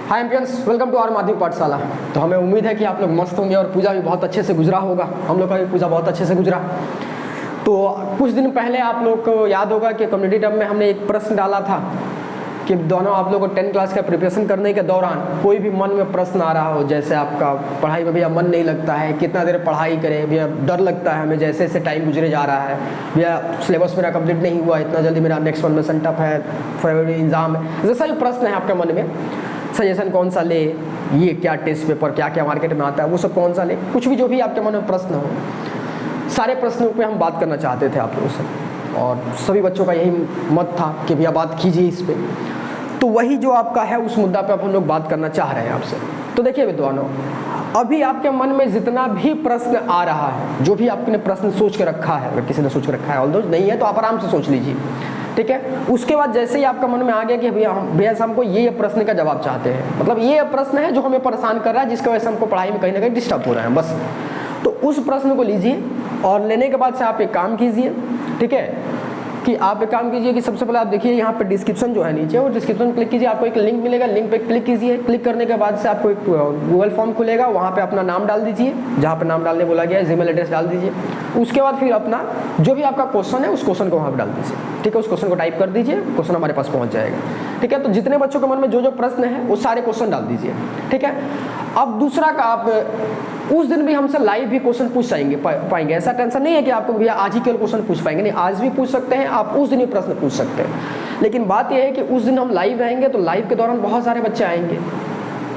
Hi एम्पियंस, welcome to our माध्यमिक पाठशाला। तो हमें उम्मीद है कि आप लोग मस्त होंगे और पूजा भी बहुत अच्छे से गुजरा होगा। हम लोग का भी पूजा बहुत अच्छे से गुजरा। तो कुछ दिन पहले आप लोग को याद होगा कि कम्युनिटी टब में हमने एक प्रश्न डाला था कि दोनों आप लोग को 10 क्लास का प्रिपरेशन करने के दौरान कोई भी मन में प्रश्न आ रहा हो, जैसे आपका पढ़ाई में भैया मन नहीं लगता है, कितना देर पढ़ाई करें भैया, डर लगता है हमें, जैसे जैसे टाइम गुजरे जा रहा है भैया, सिलेबस मेरा कंप्लीट नहीं हुआ, इतना जल्दी मेरा नेक्स्ट मंथ में सेंटअप है, फरवरी एग्ज़ाम है, जैसा भी प्रश्न है आपके मन में, सजेशन कौन सा ले, ये क्या टेस्ट पेपर क्या क्या मार्केट में आता है वो सब कौन सा ले, कुछ भी जो भी आपके मन में प्रश्न हो, सारे प्रश्नों पे हम बात करना चाहते थे आप लोगों से। और सभी बच्चों का यही मत था कि भैया बात कीजिए इस पर। तो वही जो आपका है उस मुद्दा पे अब हम लोग बात करना चाह रहे हैं आपसे। तो देखिए विद्वानों, अभी आपके मन में जितना भी प्रश्न आ रहा है, जो भी आपने प्रश्न सोच के रखा है, अगर किसी ने सोच के रखा है, ऑल्दो नहीं है तो आप आराम से सोच लीजिए, ठीक है। उसके बाद जैसे ही आपका मन में आ गया कि भैया हमको ये प्रश्न का जवाब चाहते हैं, मतलब ये प्रश्न है जो हमें परेशान कर रहा है, जिसकी वजह से हमको पढ़ाई में कहीं ना कहीं डिस्टर्ब हो रहा है बस, तो उस प्रश्न को लीजिए और लेने के बाद से आप एक काम कीजिए, ठीक है, कि आप एक काम कीजिए कि सबसे पहले आप देखिए यहाँ पे डिस्क्रिप्शन जो है नीचे, वो डिस्क्रिप्शन क्लिक कीजिए, आपको एक लिंक मिलेगा, लिंक पे क्लिक कीजिए। क्लिक करने के बाद से आपको एक गूगल फॉर्म खुलेगा, वहाँ पे अपना नाम डाल दीजिए, जहाँ पे नाम डालने बोला गया है, जीमेल एड्रेस डाल दीजिए। उसके बाद फिर अपना जो भी आपका क्वेश्चन है उस क्वेश्चन को वहाँ पर डाल दीजिए, ठीक है, उस क्वेश्चन को टाइप कर दीजिए, क्वेश्चन हमारे पास पहुँच जाएगा, ठीक है। तो जितने बच्चों के मन में जो जो प्रश्न है वो सारे क्वेश्चन डाल दीजिए, ठीक है। अब दूसरा का, आप उस दिन भी हमसे लाइव भी क्वेश्चन पूछ पाएंगे, ऐसा टेंशन नहीं है कि आपको भैया आज ही केवल क्वेश्चन पूछ पाएंगे, नहीं, आज भी पूछ सकते हैं आप, उस दिन भी प्रश्न पूछ सकते हैं। लेकिन बात यह है कि उस दिन हम लाइव रहेंगे तो लाइव के दौरान बहुत सारे बच्चे आएंगे,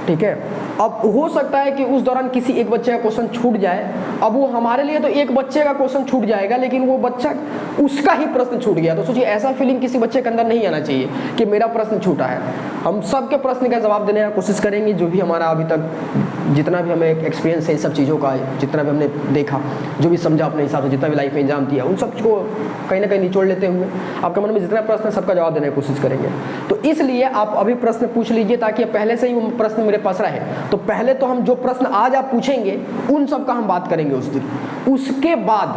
ठीक है। अब हो सकता है कि उस दौरान किसी एक बच्चे का क्वेश्चन छूट जाए, अब वो हमारे लिए तो एक बच्चे का क्वेश्चन छूट जाएगा, लेकिन वो बच्चा उसका ही प्रश्न छूट गया। तो सोचिए, ऐसा फीलिंग किसी बच्चे के अंदर नहीं आना चाहिए कि मेरा प्रश्न छूटा है। हम सबके प्रश्न का जवाब देने की कोशिश करेंगे, जो भी हमारा अभी तक जितना भी हमें एक्सपीरियंस है सब चीज़ों का, जितना भी हमने देखा, जो भी समझा अपने हिसाब से, जितना भी लाइफ में एग्जाम दिया, उन सब को कहीं ना कहीं निचोड़ लेते हुए आपके मन में जितना प्रश्न है सबका जवाब देने की कोशिश करेंगे। तो इसलिए आप अभी प्रश्न पूछ लीजिए ताकि पहले से ही वो प्रश्न मेरे पास रहे। तो पहले तो हम जो प्रश्न आज आप पूछेंगे उन सब का हम बात करेंगे उस दिन। उसके बाद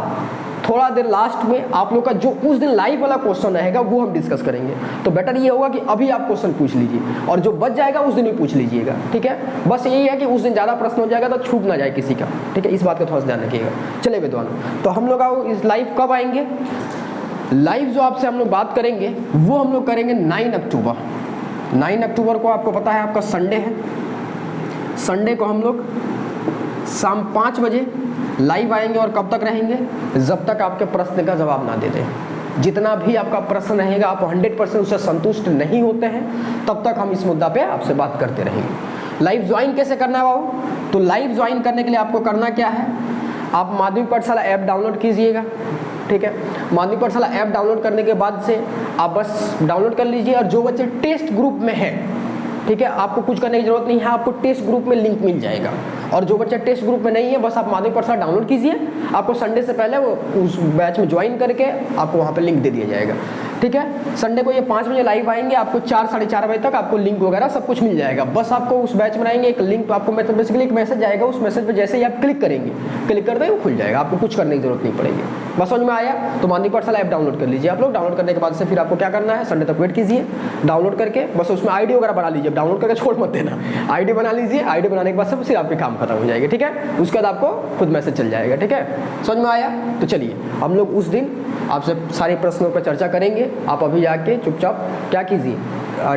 थोड़ा देर लास्ट में आप लोग का जो उस दिन लाइव वाला क्वेश्चन रहेगा वो हम डिस्कस करेंगे। तो बेटर ये होगा कि अभी आप क्वेश्चन पूछ लीजिए और जो बच जाएगा उस दिन भी पूछ लीजिएगा, ठीक है। बस यही है कि उस दिन ज़्यादा प्रश्न हो जाएगा तो छूट ना जाए किसी का, ठीक है, इस बात का थोड़ा सा ध्यान रखिएगा। चलिए विद्वानों, तो हम लोग इस लाइव कब आएंगे? लाइव जो आपसे हम लोग बात करेंगे वो हम लोग करेंगे 9 अक्टूबर। 9 अक्टूबर को आपको पता है आपका संडे है। संडे को हम लोग शाम 5 बजे लाइव आएंगे और कब तक रहेंगे? जब तक आपके प्रश्न का जवाब ना दे दें। जितना भी आपका प्रश्न रहेगा आप 100% उससे संतुष्ट नहीं होते हैं तब तक हम इस मुद्दा पे आपसे बात करते रहेंगे। लाइव ज्वाइन कैसे करना है बाबू? तो लाइव ज्वाइन करने के लिए आपको करना क्या है, आप माध्यमिक पाठशाला ऐप डाउनलोड कीजिएगा, ठीक है। माध्यमिक पाठशाला ऐप डाउनलोड करने के बाद से आप बस डाउनलोड कर लीजिए, और जो बच्चे टेस्ट ग्रुप में हैं, ठीक है, आपको कुछ करने की जरूरत नहीं है, आपको टेस्ट ग्रुप में लिंक मिल जाएगा। और जो बच्चा टेस्ट ग्रुप में नहीं है, बस आप माध्यमिक पाठशाला डाउनलोड कीजिए, आपको संडे से पहले वो उस बैच में ज्वाइन करके आपको वहाँ पे लिंक दे दिया जाएगा, ठीक है। संडे को ये 5 बजे लाइव आएंगे, आपको 4 साढ़े 4 बजे तक आपको लिंक वगैरह सब कुछ मिल जाएगा। बस आपको उस बैच में आएंगे, एक लिंक आपको बेसिकली एक मैसेज आएगा, उस मैसेज पर जैसे ही आप क्लिक करेंगे, क्लिक करते ही वो खुल जाएगा, आपको कुछ करने की जरूरत नहीं पड़ेगी। बस समझ में आया? तो माध्यमिक पाठशाला ऐप डाउनलोड कर लीजिए आप लोग। डाउनलोड करने के बाद से फिर आपको क्या करना है, संडे तक वेट कीजिए, डाउनलोड करके बस उसमें आईडी वगैरह बना लीजिए, डाउनलोड करके छोड़ मत देना, आईडी बना लीजिए। आईडी बनाने के बाद से फिर आपके काम खत्म हो जाएगा, ठीक है। उसके बाद आपको खुद मैसेज चल जाएगा, ठीक है। समझ में आया? तो चलिए हम लोग उस दिन आपसे सारे प्रश्नों पर चर्चा करेंगे। आप अभी जाके चुपचाप क्या कीजिए,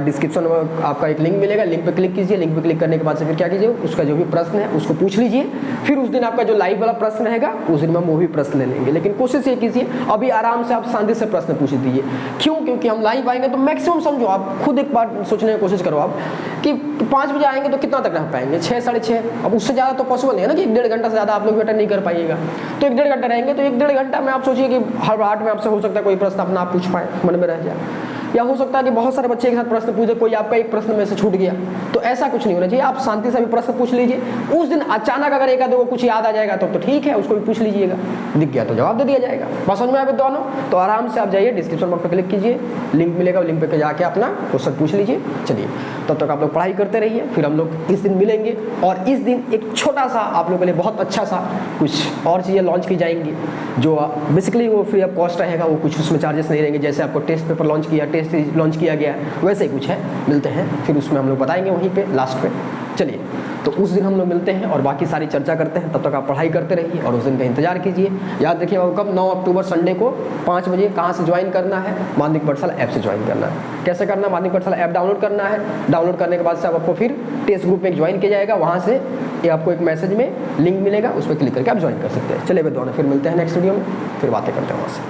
डिस्क्रिप्शन में आपका एक लिंक मिलेगा, लिंक पे क्लिक कीजिए। लिंक पे क्लिक करने के बाद से फिर क्या कीजिए, उसका जो भी प्रश्न है उसको पूछ लीजिए। फिर उस दिन आपका जो लाइव वाला प्रश्न रहेगा उस दिन हम वो भी प्रश्न ले लेंगे। लेकिन कोशिश ये कीजिए अभी आराम से आप शांति से प्रश्न पूछ दीजिए। क्यों? क्योंकि हम लाइव आएंगे तो मैक्सिमम समझो, आप खुद एक बार सोचने की कोशिश करो आप कि 5 बजे आएंगे तो कितना तक रह पाएंगे, 6 साढ़े 6। अब उससे ज़्यादा तो पॉसिबल नहीं है ना कि 1.5 घंटा से ज़्यादा आप लोग भी अटेंड नहीं कर पाइएगा। तो 1.5 घंटा रहेंगे तो 1.5 घंटा में आप सोचिए कि हर हाट में आपसे हो सकता है कोई प्रश्न अपना आप पूछ पाए, मन में रह जाए, या हो सकता है कि बहुत सारे बच्चे एक साथ प्रश्न पूछे, कोई आपका एक प्रश्न में से छूट गया। तो ऐसा कुछ नहीं होना चाहिए, आप शांति से भी प्रश्न पूछ लीजिए। उस दिन अचानक अगर एक आधे को कुछ याद आ जाएगा तो ठीक है, उसको भी पूछ लीजिएगा, दिख गया तो जवाब दे दिया जाएगा। बस समझ में आया दोनों? तो आराम से आप जाइए, डिस्क्रिप्शन बॉक्स पर क्लिक कीजिए, लिंक मिलेगा, लिंक पे जाके अपना क्वेश्चन पूछ लीजिए। चलिए तब तक आप लोग पढ़ाई करते रहिए, फिर हम लोग इस दिन मिलेंगे। और इस दिन एक छोटा सा आप लोगों के लिए बहुत अच्छा सा कुछ और चीज़ें लॉन्च की जाएंगी, जो बेसिकली वो फ्री ऑफ कॉस्ट रहेगा, वो कुछ उसमें चार्जेस नहीं रहेंगे। जैसे आपको टेस्ट पेपर लॉन्च किया, टेस्ट लॉन्च किया गया है, वैसे ही कुछ है। मिलते हैं फिर उसमें हम लोग बताएंगे वहीं पे लास्ट पे। चलिए, तो उस दिन हम लोग मिलते हैं और बाकी सारी चर्चा करते हैं। तब तक आप पढ़ाई करते रहिए और उस दिन का इंतजार कीजिए। याद रखिए कब 9 अक्टूबर संडे को 5 बजे। कहाँ से ज्वाइन करना है? माध्यमिक पाठशाला ऐप से ज्वाइन करना है। कैसे करना है? माध्यमिक पाठशाला ऐप डाउनलोड करना है। डाउनलोड करने के बाद से आपको फिर टेस्ट ग्रुप में ज्वाइन किया जाएगा। वहाँ से ये आपको एक मैसेज में लिंक मिलेगा, उस पर क्लिक करके आप ज्वाइन कर सकते हैं। चलिए दोनों फिर मिलते हैं नेक्स्ट वीडियो में, फिर बातें करते हैं वहाँ से।